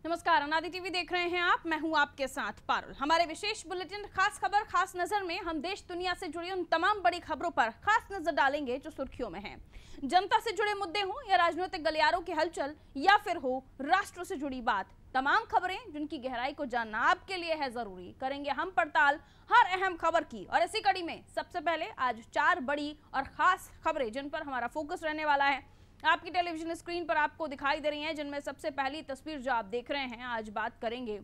नमस्कार, अनादि टीवी देख रहे हैं आप। मैं हूं आपके साथ पारुल। हमारे विशेष बुलेटिन खास खबर खास नजर में हम देश दुनिया से जुड़ी उन तमाम बड़ी खबरों पर खास नजर डालेंगे जो सुर्खियों में हैं। जनता से जुड़े मुद्दे हों या राजनीतिक गलियारों की हलचल या फिर हो राष्ट्र से जुड़ी बात, तमाम खबरें जिनकी गहराई को जानना आपके लिए है जरूरी। करेंगे हम पड़ताल हर अहम खबर की और इसी कड़ी में सबसे पहले आज 4 बड़ी और खास खबरें जिन पर हमारा फोकस रहने वाला है आपकी टेलीविजन स्क्रीन पर आपको दिखाई दे रही हैं, जिनमें सबसे पहली तस्वीर जो आप देख रहे हैं, आज बात करेंगे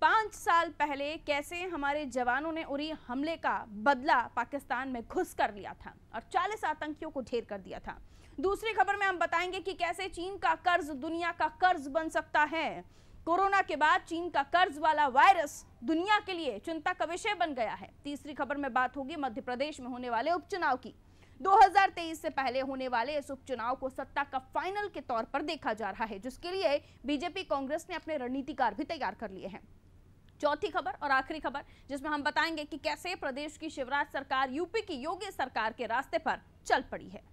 5 साल पहले कैसे हमारे जवानों ने उरी हमले का बदला पाकिस्तान में घुस कर लिया था और 40 आतंकियों को ढेर कर दिया था। दूसरी खबर में हम बताएंगे कि कैसे चीन का कर्ज दुनिया का कर्ज बन सकता है। कोरोना के बाद चीन का कर्ज वाला वायरस दुनिया के लिए चिंता का विषय बन गया है। तीसरी खबर में बात होगी मध्य प्रदेश में होने वाले उपचुनाव की। 2023 से पहले होने वाले इस उपचुनाव को सत्ता का फाइनल के तौर पर देखा जा रहा है, जिसके लिए बीजेपी कांग्रेस ने अपने रणनीतिकार भी तैयार कर लिए हैं। चौथी खबर और आखिरी खबर जिसमें हम बताएंगे कि कैसे प्रदेश की शिवराज सरकार यूपी की योगी सरकार के रास्ते पर चल पड़ी है।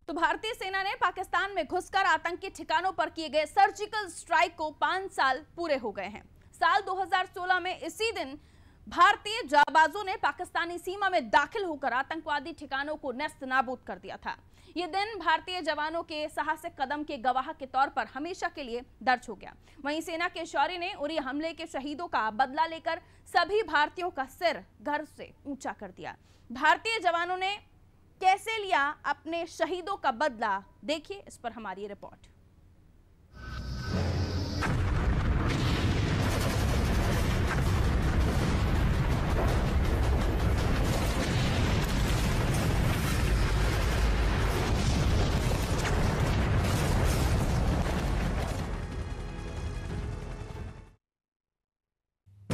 तो भारतीय सेना ने पाकिस्तान में घुसकर आतंकी ठिकानों पर किए गए सर्जिकल स्ट्राइक को 5 साल पूरे हो गए हैं। साल 2016 में इसी दिन भारतीय जाबाजों ने पाकिस्तानी सीमा में दाखिल होकर आतंकवादी ठिकानों को नेस्त नाबूद कर दिया था। यह दिन भारतीय जवानों के साहसिक कदम के गवाह के तौर पर हमेशा के लिए दर्ज हो गया। वहीं सेना के शौर्य ने उरी हमले के शहीदों का बदला लेकर सभी भारतीयों का सिर गर्व से ऊंचा कर दिया। भारतीय जवानों ने कैसे लिया अपने शहीदों का बदला, देखिए इस पर हमारी रिपोर्ट।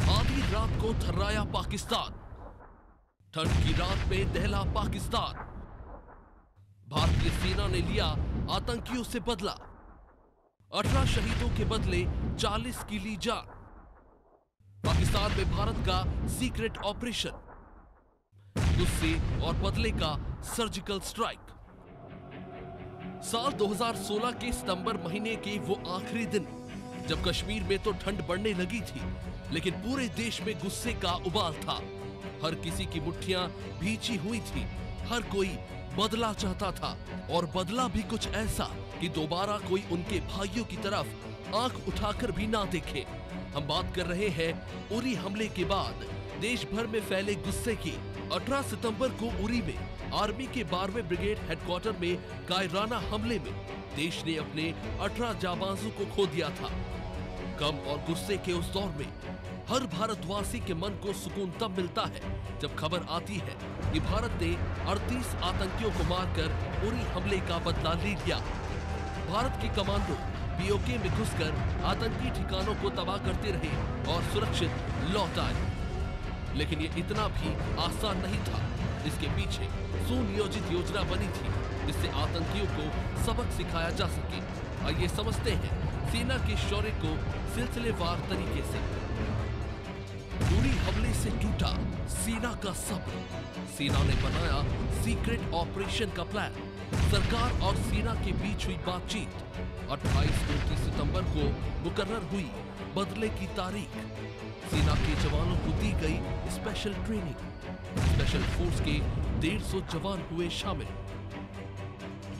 आधी रात को थर्राया पाकिस्तान, ठंड की रात में दहला पाकिस्तान। भारतीय सेना ने लिया आतंकियों से बदला, 18 शहीदों के बदले 40 की ली जान। पाकिस्तान में भारत का सीक्रेट ऑपरेशन, गुस्से और बदले का सर्जिकल स्ट्राइक। साल 2016 के सितंबर महीने के वो आखिरी दिन जब कश्मीर में तो ठंड बढ़ने लगी थी, लेकिन पूरे देश में गुस्से का उबाल था। हर किसी की मुट्ठियां भींची हुई थी, हर कोई बदला चाहता था और बदला भी कुछ ऐसा कि दोबारा कोई उनके भाइयों की तरफ आंख उठाकर भी ना देखे। हम बात कर रहे हैं उरी हमले के बाद देश भर में फैले गुस्से की। 18 सितंबर को उरी में आर्मी के 12वें ब्रिगेड हेडक्वार्टर में कायराना हमले में देश ने अपने 18 जाबाजों को खो दिया था। गम और गुस्से के उस दौर में हर भारतवासी के मन को सुकून तब मिलता है जब खबर आती है कि भारत ने 38 आतंकियों को मारकर उरी हमले का बदला ले लिया। भारत के कमांडो पीओके में घुसकर आतंकी ठिकानों को तबाह करते रहे और सुरक्षित लौट आए। लेकिन ये इतना भी आसान नहीं था। इसके पीछे सुनियोजित योजना बनी थी जिससे आतंकियों को सबक सिखाया जा सके। आइए समझते हैं सेना के शौर्य को सिलसिलेवार तरीके से। उरी हमले से टूटा सेना का सब्र। सेना ने बनाया सीक्रेट ऑपरेशन का प्लान। सरकार और सेना के बीच हुई बातचीत। 28-29 सितंबर को मुकर्रर हुई बदले की तारीख। सेना के जवानों को दी गई स्पेशल ट्रेनिंग। स्पेशल फोर्स के 150 जवान हुए शामिल।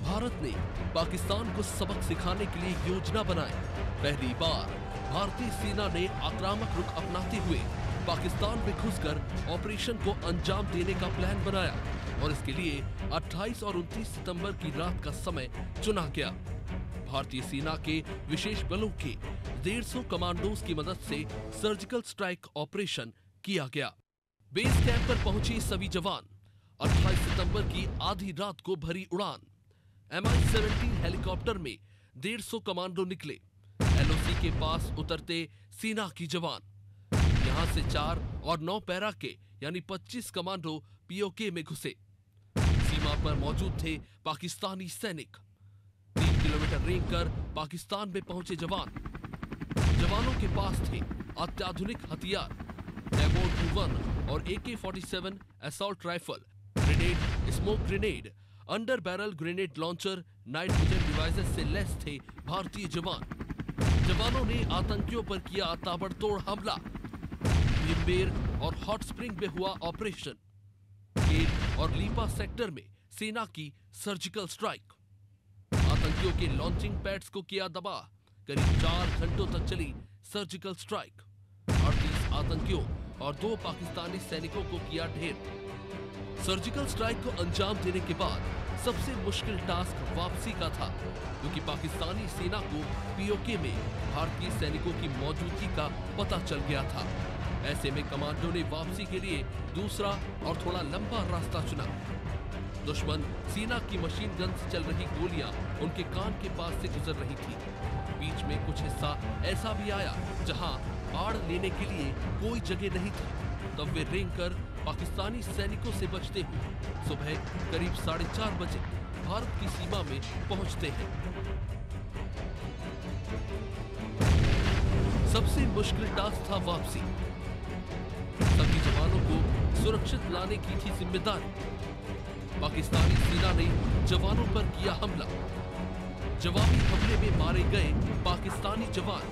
भारत ने पाकिस्तान को सबक सिखाने के लिए योजना बनाई। पहली बार भारतीय सेना ने आक्रामक रुख अपनाते हुए पाकिस्तान में घुसकर ऑपरेशन को अंजाम देने का प्लान बनाया और इसके लिए 28 और 29 सितंबर की रात का समय चुना गया। भारतीय सेना के विशेष बलों के 150 कमांडोज की मदद से सर्जिकल स्ट्राइक ऑपरेशन किया गया। बेस कैंप पर पहुंचे सभी जवान 28 सितंबर की आधी रात को भरी उड़ान। MI-17 हेलीकॉप्टर में 150 कमांडो निकले। LOC के पास उतरते सेना की जवान। यहां से 4 और 9 पैरा के यानी 25 कमांडो पीओके में घुसे। सीमा पर मौजूद थे पाकिस्तानी सैनिक। 3 किलोमीटर रेंग कर पाकिस्तान में पहुंचे जवान। जवानों के पास थे अत्याधुनिक हथियार, लेवल 2 M1 और AK-47 assault rifle, grenade, smoke grenade, under barrel grenade launcher, night vision devices से लैस थे भारतीय जवान। जवानों ने आतंकियों पर किया ताबड़तोड़ हमला। भीमबेर और हॉट स्प्रिंग में हुआ ऑपरेशन। केल और लीपा सेक्टर में सेना की सर्जिकल स्ट्राइक। आतंकियों के लॉन्चिंग पैड्स को किया दबा। करीब 4 घंटों तक चली सर्जिकल स्ट्राइक। 38 आतंकियों और 2 पाकिस्तानी सैनिकों को किया ढेर। सर्जिकल स्ट्राइक को अंजाम देने के बाद सबसे मुश्किल टास्क वापसी का था, क्योंकि पाकिस्तानी सेना को पीओके में भारतीय सैनिकों की मौजूदगी का पता चल गया था। ऐसे में कमांडो ने वापसी के लिए दूसरा और थोड़ा लंबा रास्ता चुना। दुश्मन सेना की मशीन गन से चल रही गोलियां उनके कान के पास से गुजर रही थी। बीच में कुछ हिस्सा ऐसा भी आया जहां आड़ लेने के लिए कोई जगह नहीं थी। तब वे रेंग कर पाकिस्तानी सैनिकों से बचते हुए सुबह करीब 4:30 बजे भारत की सीमा में पहुंचते हैं। सबसे मुश्किल टास्क था वापसी। सभी जवानों को सुरक्षित लाने की थी जिम्मेदारी। पाकिस्तानी सेना ने जवानों पर किया हमला। जवाबी हमले में मारे गए पाकिस्तानी जवान।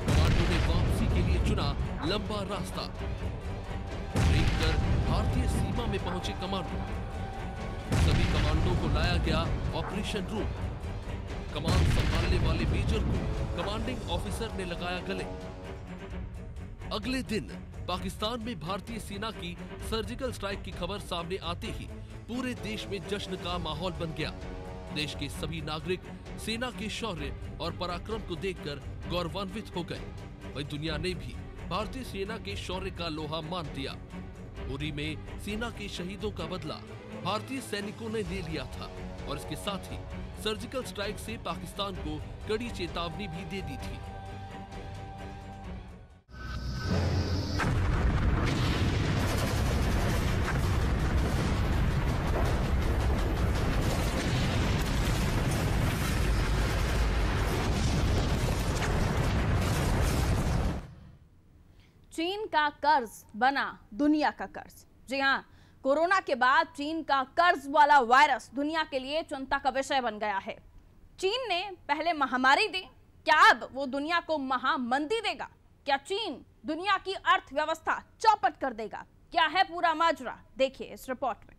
कमांडो ने वापसी के लिए चुना लंबा रास्ता। रेंग कर भारतीय सीमा में पहुंचे कमांडो। सभी कमांडो को लाया गया ऑपरेशन रूम। कमान संभालने वाले मेजर को कमांडिंग ऑफिसर ने लगाया गले। अगले दिन पाकिस्तान में भारतीय सेना की सर्जिकल स्ट्राइक की खबर सामने आते ही पूरे देश में जश्न का माहौल बन गया। देश के सभी नागरिक सेना के शौर्य और पराक्रम को देखकर गौरवान्वित हो गए। वही दुनिया ने भी भारतीय सेना के शौर्य का लोहा मान दिया। उरी में सेना के शहीदों का बदला भारतीय सैनिकों ने ले लिया था और इसके साथ ही सर्जिकल स्ट्राइक से पाकिस्तान को कड़ी चेतावनी भी दे दी थी। चीन का कर्ज बना दुनिया का कर्ज। जी हां, कोरोना के बाद चीन का कर्ज वाला वायरस दुनिया के लिए चिंता का विषय बन गया है। चीन ने पहले महामारी दी, क्या अब वो दुनिया को महामंदी देगा? क्या चीन दुनिया की अर्थव्यवस्था चौपट कर देगा? क्या है पूरा माजरा, देखिए इस रिपोर्ट में।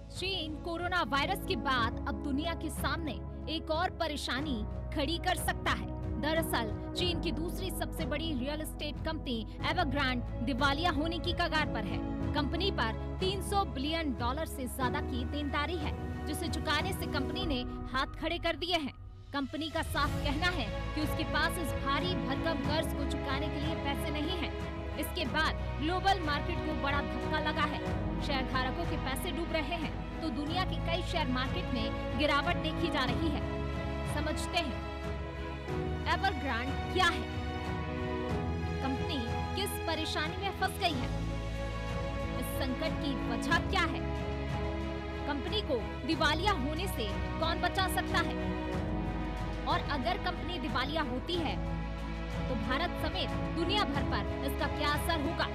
चीन कोरोना वायरस के बाद अब दुनिया के सामने एक और परेशानी खड़ी कर सकता है। दरअसल चीन की दूसरी सबसे बड़ी रियल एस्टेट कंपनी एवरग्रांड दिवालिया होने की कगार पर है। कंपनी पर $300 बिलियन से ज्यादा की देनदारी है, जिसे चुकाने से कंपनी ने हाथ खड़े कर दिए हैं। कंपनी का साफ कहना है कि उसके पास इस भारी भरकम कर्ज को चुकाने के लिए पैसे नहीं हैं। इसके बाद ग्लोबल मार्केट को बड़ा धक्का लगा है। शेयर धारकों के पैसे डूब रहे हैं, तो दुनिया के कई शेयर मार्केट में गिरावट देखी जा रही है। समझते हैं एवरग्रांड क्या है, कंपनी किस परेशानी में फंस गई है, इस संकट की वजह क्या है, कंपनी को दिवालिया होने से कौन बचा सकता है, और अगर कंपनी दिवालिया होती है तो भारत समेत दुनिया भर पर इसका क्या असर होगा।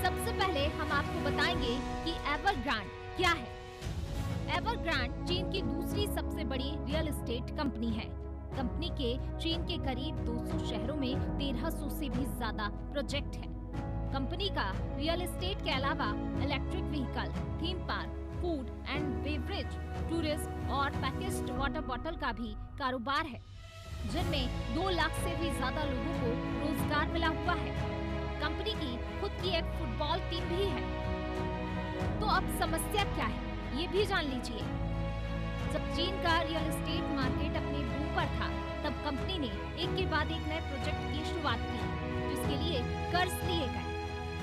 सबसे पहले हम आपको बताएंगे कि एवरग्रांड क्या है। एवरग्रांड चीन की दूसरी सबसे बड़ी रियल एस्टेट कंपनी है। कंपनी के चीन के करीब 200 शहरों में 1300 से भी ज्यादा प्रोजेक्ट है। कंपनी का रियल एस्टेट के अलावा electric vehicle, theme park, food and beverage, tourism और पैकेज्ड वाटर बॉटल का भी कारोबार है, जिनमें 2 लाख से भी ज्यादा लोगों को रोजगार मिला हुआ है। कंपनी की खुद की एक फुटबॉल टीम भी है। तो अब समस्या क्या है, ये भी जान लीजिए। जब चीन का रियल एस्टेट मार्केट अपने बूम पर था, तब कंपनी ने एक के बाद एक नए प्रोजेक्ट की शुरुआत की, जिसके लिए कर्ज लिए गए।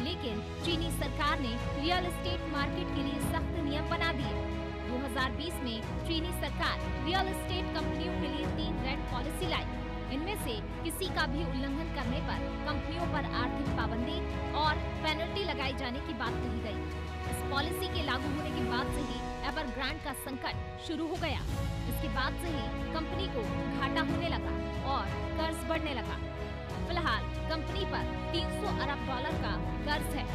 लेकिन चीनी सरकार ने रियल एस्टेट मार्केट के लिए सख्त नियम बना दिए। 2020 में चीनी सरकार रियल एस्टेट कंपनियों के लिए 3 रेड पॉलिसी लाई। इनमें से किसी का भी उल्लंघन करने पर कंपनियों पर आर्थिक पाबंदी और पेनल्टी लगाई जाने की बात कही गई। इस पॉलिसी के लागू होने के बाद से ही एवरग्रांड का संकट शुरू हो गया। इसके बाद से ही कंपनी को घाटा होने लगा और कर्ज बढ़ने लगा। फिलहाल कंपनी पर 300 अरब डॉलर का कर्ज है,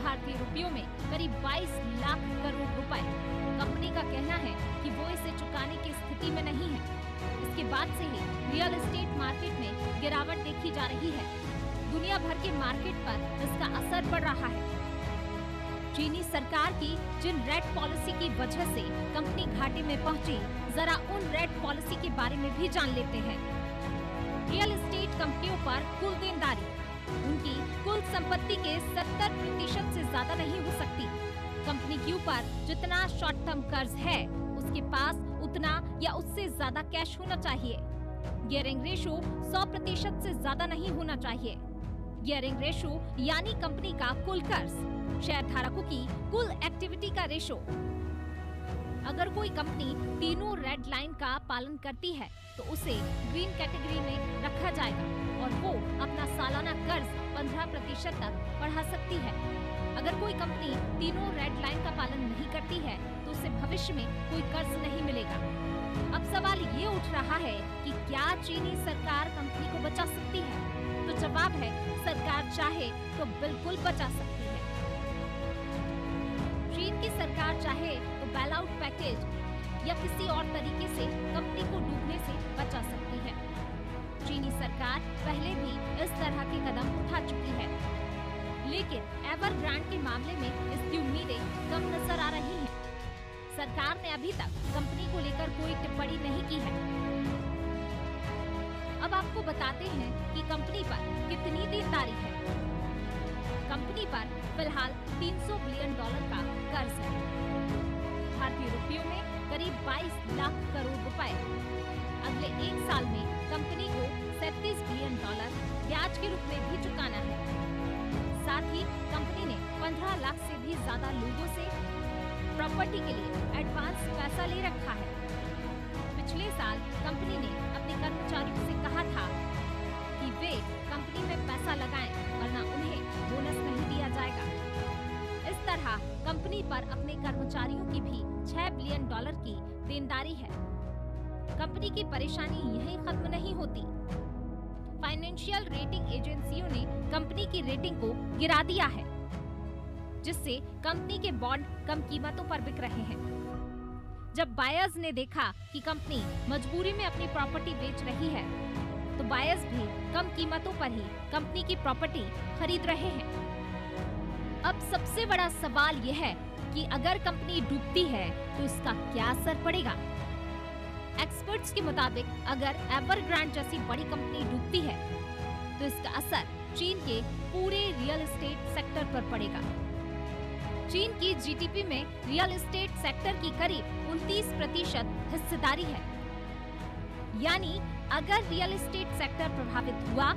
भारतीय रुपयों में करीब 22 लाख करोड़ रुपए। कंपनी का कहना है कि वो इसे चुकाने की स्थिति में नहीं है। इसके बाद से ही रियल एस्टेट मार्केट में गिरावट देखी जा रही है। दुनिया भर के मार्केट पर इसका असर पड़ रहा है। चीनी सरकार की जिन रेड पॉलिसी की वजह से कंपनी घाटे में पहुंची, जरा उन रेड पॉलिसी के बारे में भी जान लेते हैं। रियल एस्टेट कंपनियों पर कुल देनदारी उनकी कुल संपत्ति के 70% से ज्यादा नहीं हो सकती। कंपनी के ऊपर जितना शॉर्ट टर्म कर्ज है, उसके पास उतना या उससे ज्यादा कैश होना चाहिए। गियरिंग रेशो 100% से ज्यादा नहीं होना चाहिए। गियरिंग रेशो यानी कंपनी का कुल कर्ज, शेयरधारकों की कुल एक्टिविटी का रेशो। अगर कोई कंपनी तीनों रेड लाइन का पालन करती है तो उसे ग्रीन कैटेगरी में रखा जाएगा और वो अपना सालाना कर्ज 15% तक बढ़ा सकती है। अगर कोई कंपनी तीनों रेड लाइन का पालन नहीं करती है तो उसे भविष्य में कोई कर्ज नहीं मिलेगा। अब सवाल ये उठ रहा है कि क्या चीनी सरकार कंपनी को बचा सकती है? तो जवाब है, सरकार चाहे तो बिल्कुल बचा सकती है। चीन की सरकार चाहे तो बेल आउट पैकेज या किसी और तरीके से कंपनी को डूबने से बचा सकती है। चीनी सरकार पहले भी इस तरह के कदम उठा चुकी है, लेकिन एवरग्रांड के मामले में इसकी उम्मीदें कम नजर आ रही हैं। सरकार ने अभी तक कंपनी को लेकर कोई टिप्पणी नहीं की है। अब आपको बताते हैं कि कंपनी पर कितनी देनदारी है। कंपनी पर फिलहाल 300 बिलियन डॉलर का कर्ज है, भारतीय रुपयों में करीब 22 लाख करोड़ रुपए। अगले 1 साल में कंपनी को 37 बिलियन डॉलर ब्याज के रूप में भी चुकाना है। साथ ही कंपनी ने 15 लाख से भी ज्यादा लोगों से प्रॉपर्टी के लिए एडवांस पैसा ले रखा है। पिछले साल कंपनी ने अपने कर्मचारियों से कहा था कि वे कंपनी में पैसा लगाएं, वरना उन्हें बोनस नहीं दिया जाएगा। इस तरह कंपनी पर अपने कर्मचारियों की भी 6 बिलियन डॉलर की देनदारी है। कंपनी की परेशानी यहीं खत्म नहीं होती। फाइनेंशियल रेटिंग एजेंसियों ने कंपनी की रेटिंग को गिरा दिया है, जिससे कंपनी के बॉन्ड कम कीमतों पर बिक रहे हैं। जब बायर्स ने देखा कि कंपनी मजबूरी में अपनी प्रॉपर्टी बेच रही है, तो बायर्स भी कम कीमतों पर ही कंपनी की प्रॉपर्टी खरीद रहे हैं। अब सबसे बड़ा सवाल यह है कि अगर कंपनी डूबती है तो इसका क्या असर पड़ेगा। एक्सपर्ट्स के मुताबिक अगर एवरग्रांड जैसी बड़ी कंपनी डूबती है तो इसका असर चीन के पूरे रियल एस्टेट सेक्टर पर पड़ेगा। चीन की जीडीपी में रियल एस्टेट सेक्टर की करीब 29% हिस्सेदारी है। यानी अगर रियल एस्टेट सेक्टर प्रभावित हुआ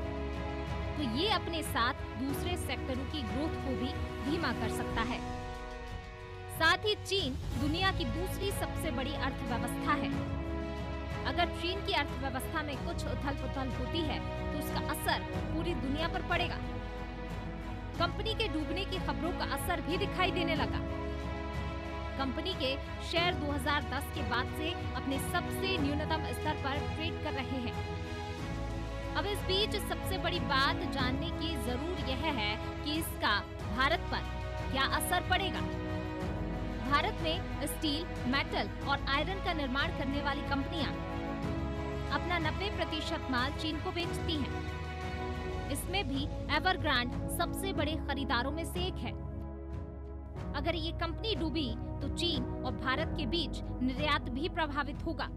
तो ये अपने साथ दूसरे सेक्टरों की ग्रोथ को भी धीमा कर सकता है। साथ ही चीन दुनिया की दूसरी सबसे बड़ी अर्थव्यवस्था है। अगर चीन की अर्थव्यवस्था में कुछ उथल-पुथल होती है तो उसका असर पूरी दुनिया पर पड़ेगा। कंपनी के डूबने की खबरों का असर भी दिखाई देने लगा। कंपनी के शेयर 2010 के बाद से अपने सबसे न्यूनतम स्तर पर ट्रेड कर रहे हैं। अब इस बीच सबसे बड़ी बात जानने की जरूर यह है कि इसका भारत पर क्या असर पड़ेगा। भारत में स्टील, मेटल और आयरन का निर्माण करने वाली कंपनियां अपना 90% माल चीन को बेचती हैं। इसमें भी एवरग्रांड सबसे बड़े खरीदारों में से एक है। अगर ये कंपनी डूबी तो चीन और भारत के बीच निर्यात भी प्रभावित होगा।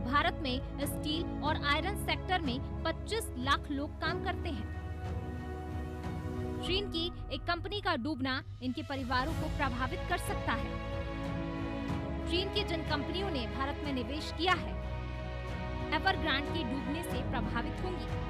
भारत में स्टील और आयरन सेक्टर में 25 लाख लोग काम करते हैं। चीन की एक कंपनी का डूबना इनके परिवारों को प्रभावित कर सकता है। चीन की जिन कंपनियों ने भारत में निवेश किया है, एवरग्रांड के डूबने से प्रभावित होंगी।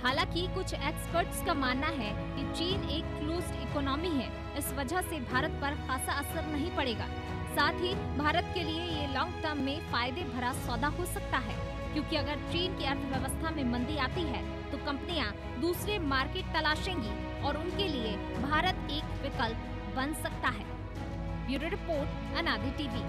हालांकि कुछ एक्सपर्ट्स का मानना है कि चीन एक क्लोज्ड इकोनॉमी है, इस वजह से भारत पर खासा असर नहीं पड़ेगा। साथ ही भारत के लिए ये लॉन्ग टर्म में फायदे भरा सौदा हो सकता है, क्योंकि अगर चीन की अर्थव्यवस्था में मंदी आती है तो कंपनियां दूसरे मार्केट तलाशेंगी और उनके लिए भारत एक विकल्प बन सकता है। ब्यूरो रिपोर्ट, अनादि टीवी।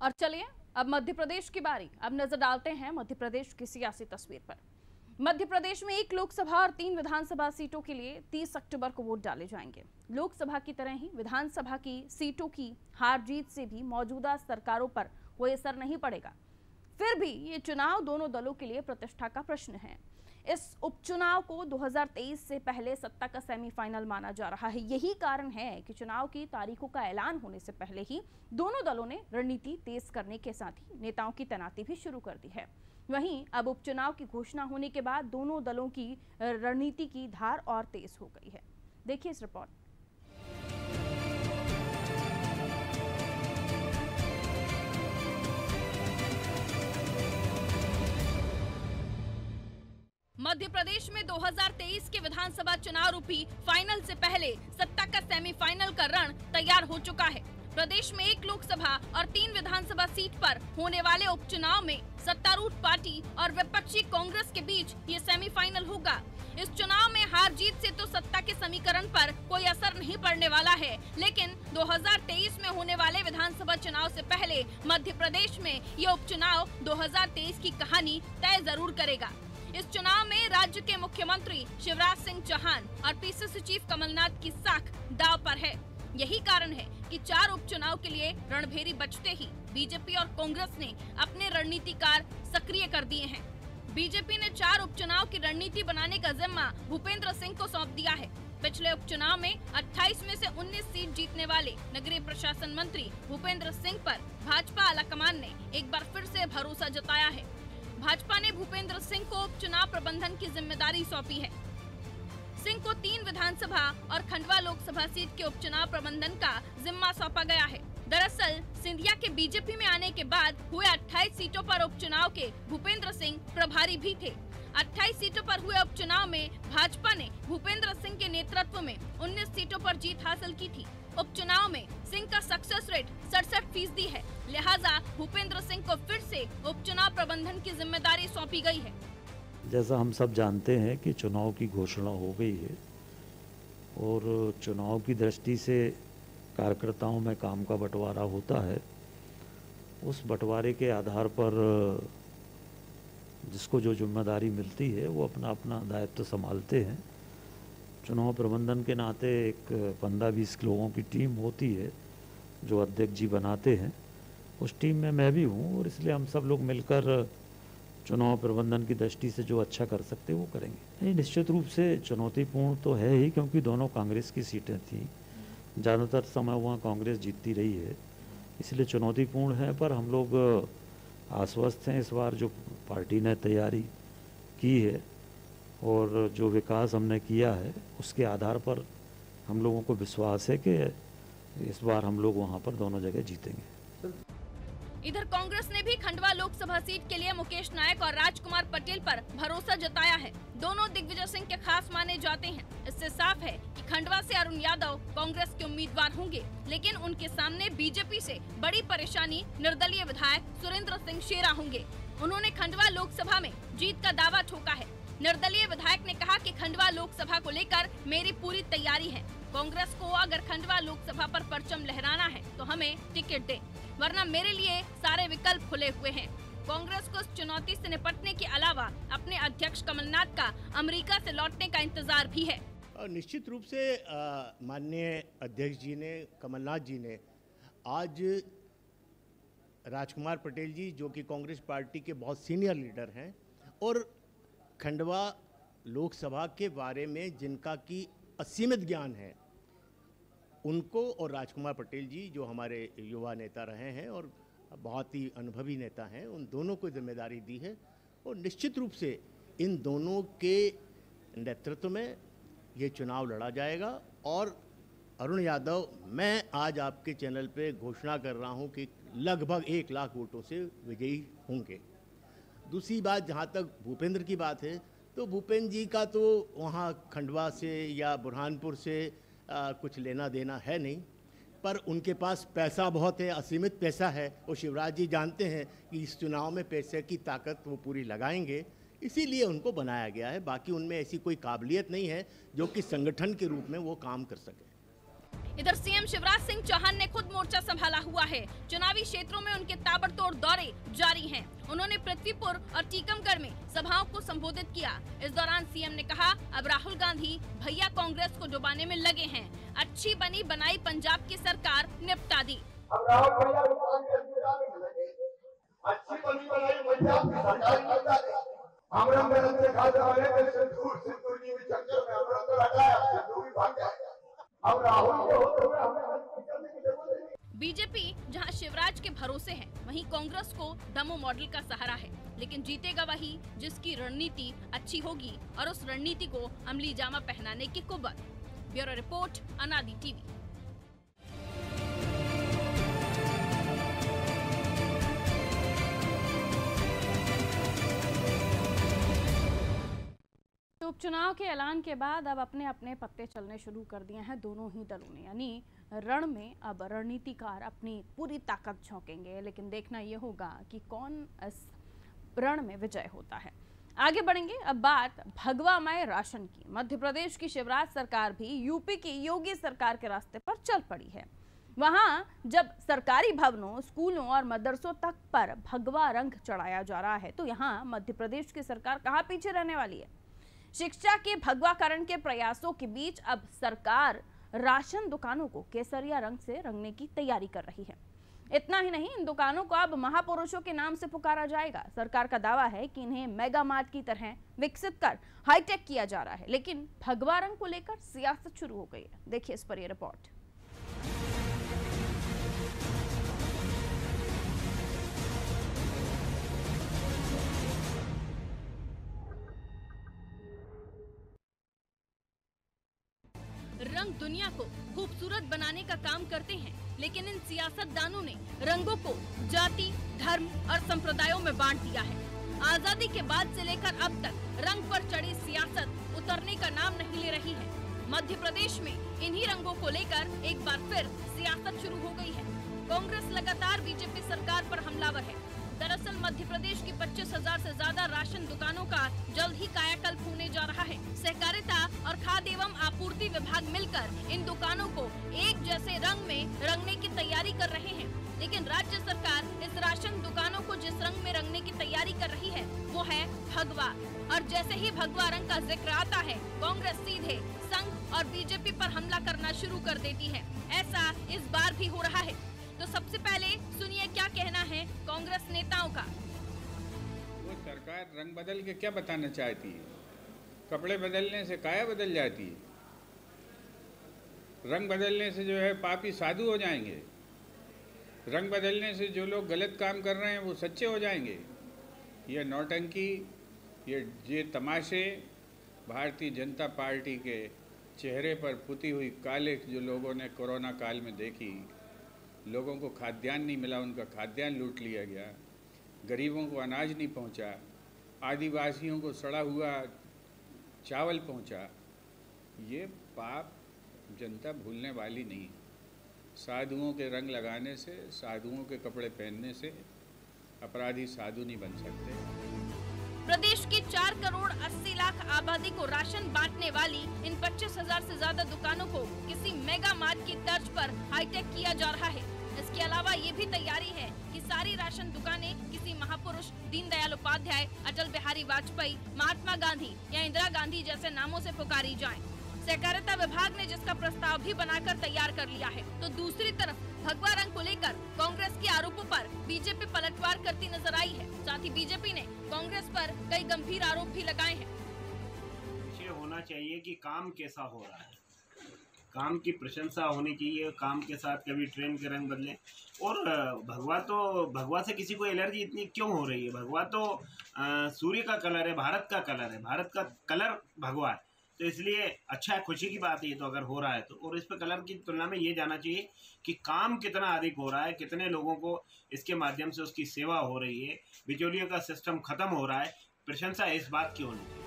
और चलिए अब मध्य प्रदेश की बारी। अब नजर डालते हैं मध्य प्रदेश की सियासी तस्वीर पर। मध्य प्रदेश में 1 लोकसभा और 3 विधानसभा सीटों के लिए 30 अक्टूबर को वोट डाले जाएंगे। लोकसभा की तरह ही विधानसभा की सीटों की हार जीत से भी मौजूदा सरकारों पर कोई असर नहीं पड़ेगा। फिर भी ये चुनाव दोनों दलों के लिए प्रतिष्ठा का प्रश्न है। इस उपचुनाव को 2023 से पहले सत्ता का सेमीफाइनल माना जा रहा है। यही कारण है कि चुनाव की तारीखों का ऐलान होने से पहले ही दोनों दलों ने रणनीति तेज करने के साथ ही नेताओं की तैनाती भी शुरू कर दी है। वहीं अब उपचुनाव की घोषणा होने के बाद दोनों दलों की रणनीति की धार और तेज हो गई है। देखिए इस रिपोर्ट। मध्य प्रदेश में 2023 के विधानसभा चुनाव रूपी फाइनल से पहले सत्ता का सेमीफाइनल का रण तैयार हो चुका है। प्रदेश में 1 लोकसभा और 3 विधानसभा सीट पर होने वाले उपचुनाव में सत्तारूढ़ पार्टी और विपक्षी कांग्रेस के बीच ये सेमीफाइनल होगा। इस चुनाव में हार जीत से तो सत्ता के समीकरण पर कोई असर नहीं पड़ने वाला है, लेकिन 2023 में होने वाले विधानसभा चुनाव से पहले मध्य प्रदेश में ये उपचुनाव 2023 की कहानी तय जरूर करेगा। इस चुनाव में राज्य के मुख्यमंत्री शिवराज सिंह चौहान और पीसीसी चीफ कमलनाथ की साख दांव पर है। यही कारण है कि 4 उपचुनाव के लिए रणभेरी बजते ही बीजेपी और कांग्रेस ने अपने रणनीतिकार सक्रिय कर दिए हैं। बीजेपी ने 4 उपचुनाव की रणनीति बनाने का जिम्मा भूपेंद्र सिंह को सौंप दिया है। पिछले उपचुनाव में 28 में से 19 सीट जीतने वाले नगरीय प्रशासन मंत्री भूपेंद्र सिंह पर भाजपा आलाकमान ने एक बार फिर से भरोसा जताया है। भाजपा ने भूपेंद्र सिंह को उपचुनाव प्रबंधन की जिम्मेदारी सौंपी है। सिंह को 3 विधानसभा और खंडवा लोकसभा सीट के उपचुनाव प्रबंधन का जिम्मा सौंपा गया है। दरअसल सिंधिया के बीजेपी में आने के बाद हुए 28 सीटों पर उपचुनाव के भूपेंद्र सिंह प्रभारी भी थे। 28 सीटों पर हुए उपचुनाव में भाजपा ने भूपेंद्र सिंह के नेतृत्व में 19 सीटों पर जीत हासिल की थी। उपचुनाव में सिंह का सक्सेस रेट 67% है, लिहाजा भूपेंद्र सिंह को फिर से उपचुनाव प्रबंधन की जिम्मेदारी सौंपी गई है। जैसा हम सब जानते हैं कि चुनाव की घोषणा हो गई है और चुनाव की दृष्टि से कार्यकर्ताओं में काम का बंटवारा होता है। उस बंटवारे के आधार पर जिसको जो जिम्मेदारी मिलती है वो अपना अपना दायित्व संभालते हैं। चुनाव प्रबंधन के नाते एक 15-20 लोगों की टीम होती है जो अध्यक्ष जी बनाते हैं। उस टीम में मैं भी हूँ और इसलिए हम सब लोग मिलकर चुनाव प्रबंधन की दृष्टि से जो अच्छा कर सकते वो करेंगे। नहीं, निश्चित रूप से चुनौतीपूर्ण तो है ही, क्योंकि दोनों कांग्रेस की सीटें थी, ज़्यादातर समय वहाँ कांग्रेस जीतती रही है, इसलिए चुनौतीपूर्ण है। पर हम लोग आश्वस्त हैं इस बार जो पार्टी ने तैयारी की है और जो विकास हमने किया है उसके आधार पर हम लोगों को विश्वास है कि इस बार हम लोग वहाँ पर दोनों जगह जीतेंगे। इधर कांग्रेस ने भी खंडवा लोकसभा सीट के लिए मुकेश नायक और राजकुमार पटेल पर भरोसा जताया है। दोनों दिग्विजय सिंह के खास माने जाते हैं। इससे साफ है कि खंडवा से अरुण यादव कांग्रेस के उम्मीदवार होंगे, लेकिन उनके सामने बीजेपी से बड़ी परेशानी निर्दलीय विधायक सुरेंद्र सिंह शेरा होंगे। उन्होंने खंडवा लोकसभा में जीत का दावा ठोका है। निर्दलीय विधायक ने कहा कि खंडवा लोकसभा को लेकर मेरी पूरी तैयारी है। कांग्रेस को अगर खंडवा लोकसभा पर परचम लहराना है तो हमें टिकट दें, वरना मेरे लिए सारे विकल्प खुले हुए हैं। कांग्रेस को इस चुनौती से निपटने के अलावा अपने अध्यक्ष कमलनाथ का अमेरिका से लौटने का इंतजार भी है। निश्चित रूप से माननीय अध्यक्ष जी ने, कमलनाथ जी ने आज राजकुमार पटेल जी जो कि कांग्रेस पार्टी के बहुत सीनियर लीडर हैं और खंडवा लोकसभा के बारे में जिनका की असीमित ज्ञान है, उनको और राजकुमार पटेल जी जो हमारे युवा नेता रहे हैं और बहुत ही अनुभवी नेता हैं, उन दोनों को जिम्मेदारी दी है और निश्चित रूप से इन दोनों के नेतृत्व में ये चुनाव लड़ा जाएगा और अरुण यादव, मैं आज आपके चैनल पे घोषणा कर रहा हूं कि लगभग 1 लाख वोटों से विजयी होंगे। दूसरी बात, जहां तक भूपेंद्र की बात है, तो भूपेंद्र जी का तो वहां खंडवा से या बुरहानपुर से कुछ लेना देना है नहीं, पर उनके पास पैसा बहुत है, असीमित पैसा है। और शिवराज जी जानते हैं कि इस चुनाव में पैसे की ताकत वो पूरी लगाएंगे, इसीलिए उनको बनाया गया है। बाकी उनमें ऐसी कोई काबिलियत नहीं है जो कि संगठन के रूप में वो काम कर सके। इधर सीएम शिवराज सिंह चौहान ने खुद मोर्चा संभाला हुआ है। चुनावी क्षेत्रों में उनके ताबड़तोड़ दौरे जारी हैं। उन्होंने पृथ्वीपुर और टीकमगढ़ में सभाओं को संबोधित किया। इस दौरान सीएम ने कहा, अब राहुल गांधी भैया कांग्रेस को डुबाने में लगे हैं। अच्छी बनी बनाई पंजाब की सरकार निपटा दी। अब राहुल भैया कांग्रेस को डुबाने में लगे, अच्छी बनी बनाई पंजाब की सरकार निपटा दी। अमरम से खासा वाले में सिंदूर की चक्कर में अमरम को लगाया, सिंदूर भी भाग गया। अब राहुल के होते हुए हमें करने की जरूरत नहीं। बीजेपी जहां शिवराज के भरोसे है, वहीं कांग्रेस को दमो मॉडल का सहारा है। लेकिन जीतेगा वही जिसकी रणनीति अच्छी होगी और उस रणनीति को अमली जामा पहनाने की कुव्वत। ब्यूरो रिपोर्ट, अनादि टीवी। उपचुनाव के ऐलान के बाद अब अपने अपने पत्ते चलने शुरू कर दिए हैं दोनों ही दलों ने, यानी रण में अब रणनीतिकार अपनी पूरी ताकत झोंकेंगे। लेकिन देखना यह होगा कि कौन इस रण में विजय होता है। आगे बढ़ेंगे, अब बात भगवामय राशन की। मध्य प्रदेश की शिवराज सरकार भी यूपी की योगी सरकार के रास्ते पर चल पड़ी है। वहां जब सरकारी भवनों, स्कूलों और मदरसों तक पर भगवा रंग चढ़ाया जा रहा है, तो यहाँ मध्य प्रदेश की सरकार कहाँ पीछे रहने वाली है। शिक्षा के भगवाकरण के प्रयासों के बीच अब सरकार राशन दुकानों को केसरिया रंग से रंगने की तैयारी कर रही है। इतना ही नहीं, इन दुकानों को अब महापुरुषों के नाम से पुकारा जाएगा। सरकार का दावा है कि इन्हें मेगा मार्ट की तरह विकसित कर हाईटेक किया जा रहा है। लेकिन भगवा रंग को लेकर सियासत शुरू हो गई है। देखिए इस पर यह रिपोर्ट। रंग दुनिया को खूबसूरत बनाने का काम करते हैं, लेकिन इन सियासतदानों ने रंगों को जाति, धर्म और संप्रदायों में बांट दिया है। आजादी के बाद से लेकर अब तक रंग पर चढ़ी सियासत उतरने का नाम नहीं ले रही है। मध्य प्रदेश में इन्हीं रंगों को लेकर एक बार फिर सियासत शुरू हो गई है। कांग्रेस लगातार बीजेपी सरकार पर हमलावर है। दरअसल मध्य प्रदेश की 25,000 से ज्यादा राशन दुकानों का जल्द ही कायाकल्प होने जा रहा है। सहकारिता और खाद्य एवं आपूर्ति विभाग मिलकर इन दुकानों को एक जैसे रंग में रंगने की तैयारी कर रहे हैं। लेकिन राज्य सरकार इस राशन दुकानों को जिस रंग में रंगने की तैयारी कर रही है वो है भगवा। और जैसे ही भगवा रंग का जिक्र आता है, कांग्रेस सीधे संघ और बीजेपी पर हमला करना शुरू कर देती है। ऐसा इस बार भी हो रहा है। तो सबसे पहले सुनिए क्या कहना है कांग्रेस नेताओं का। वो सरकार रंग बदल के क्या बताना चाहती है? कपड़े बदलने से काया बदल जाती है? रंग बदलने से जो है पापी साधु हो जाएंगे? रंग बदलने से जो लोग गलत काम कर रहे हैं वो सच्चे हो जाएंगे? ये नौटंकी, ये तमाशे भारतीय जनता पार्टी के चेहरे पर पुती हुई काले जो लोगों ने कोरोना काल में देखी। लोगों को खाद्यान्न नहीं मिला, उनका खाद्यान्न लूट लिया गया। गरीबों को अनाज नहीं पहुंचा, आदिवासियों को सड़ा हुआ चावल पहुंचा। ये पाप जनता भूलने वाली नहीं। साधुओं के रंग लगाने से, साधुओं के कपड़े पहनने से अपराधी साधु नहीं बन सकते। प्रदेश की 4 करोड़ 80 लाख आबादी को राशन बांटने वाली इन 25,000 से ज्यादा दुकानों को किसी मेगा मार्ट की तर्ज पर हाईटेक किया जा रहा है। इसके अलावा ये भी तैयारी है कि सारी राशन दुकानें किसी महापुरुष दीनदयाल उपाध्याय, अटल बिहारी वाजपेयी, महात्मा गांधी या इंदिरा गांधी जैसे नामों से पुकारी जाएं। सहकारिता विभाग ने जिसका प्रस्ताव भी बनाकर तैयार कर लिया है। तो दूसरी तरफ भगवा रंग को लेकर कांग्रेस के आरोपों पर बीजेपी पलटवार करती नजर आई है। साथ ही बीजेपी ने कांग्रेस पर कई गंभीर आरोप भी लगाए हैं। ये होना चाहिए कि काम कैसा हो रहा है, काम की प्रशंसा होनी चाहिए। काम के साथ कभी ट्रेन के रंग बदले। और भगवा से किसी को एलर्जी इतनी क्यों हो रही है? भगवा तो सूर्य का कलर है, भारत का कलर है, भारत का कलर भगवा है। तो इसलिए अच्छा है, खुशी की बात है ये तो अगर हो रहा है तो। और इस पे कलर की तुलना में ये जाना चाहिए कि काम कितना अधिक हो रहा है, कितने लोगों को इसके माध्यम से उसकी सेवा हो रही है, बिचौलियों का सिस्टम खत्म हो रहा है। प्रशंसा इस बात की होनी चाहिए।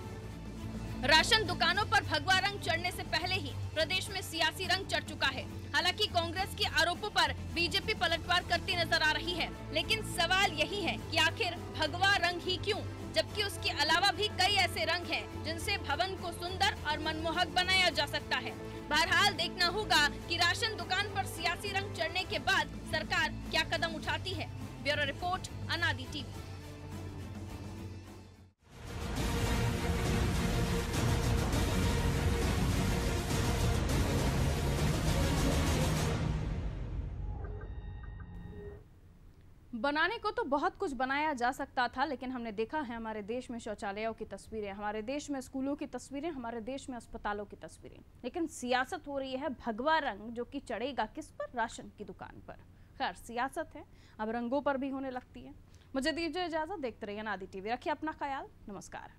राशन दुकानों पर भगवा रंग चढ़ने से पहले ही प्रदेश में सियासी रंग चढ़ चुका है। हालांकि कांग्रेस के आरोपों पर बीजेपी पलटवार करती नजर आ रही है, लेकिन सवाल यही है कि आखिर भगवा रंग ही क्यों, जबकि उसके अलावा भी कई ऐसे रंग हैं जिनसे भवन को सुंदर और मनमोहक बनाया जा सकता है। बहरहाल देखना होगा कि राशन दुकान पर सियासी रंग चढ़ने के बाद सरकार क्या कदम उठाती है। ब्यूरो रिपोर्ट, अनादि टीवी। बनाने को तो बहुत कुछ बनाया जा सकता था, लेकिन हमने देखा है हमारे देश में शौचालयों की तस्वीरें, हमारे देश में स्कूलों की तस्वीरें, हमारे देश में अस्पतालों की तस्वीरें, लेकिन सियासत हो रही है भगवा रंग जो कि चढ़ेगा किस पर? राशन की दुकान पर। खैर, सियासत है, अब रंगों पर भी होने लगती है। मुझे दीजिए इजाजत, देखते रहिए अनादि टीवी। रखिए अपना ख्याल, नमस्कार।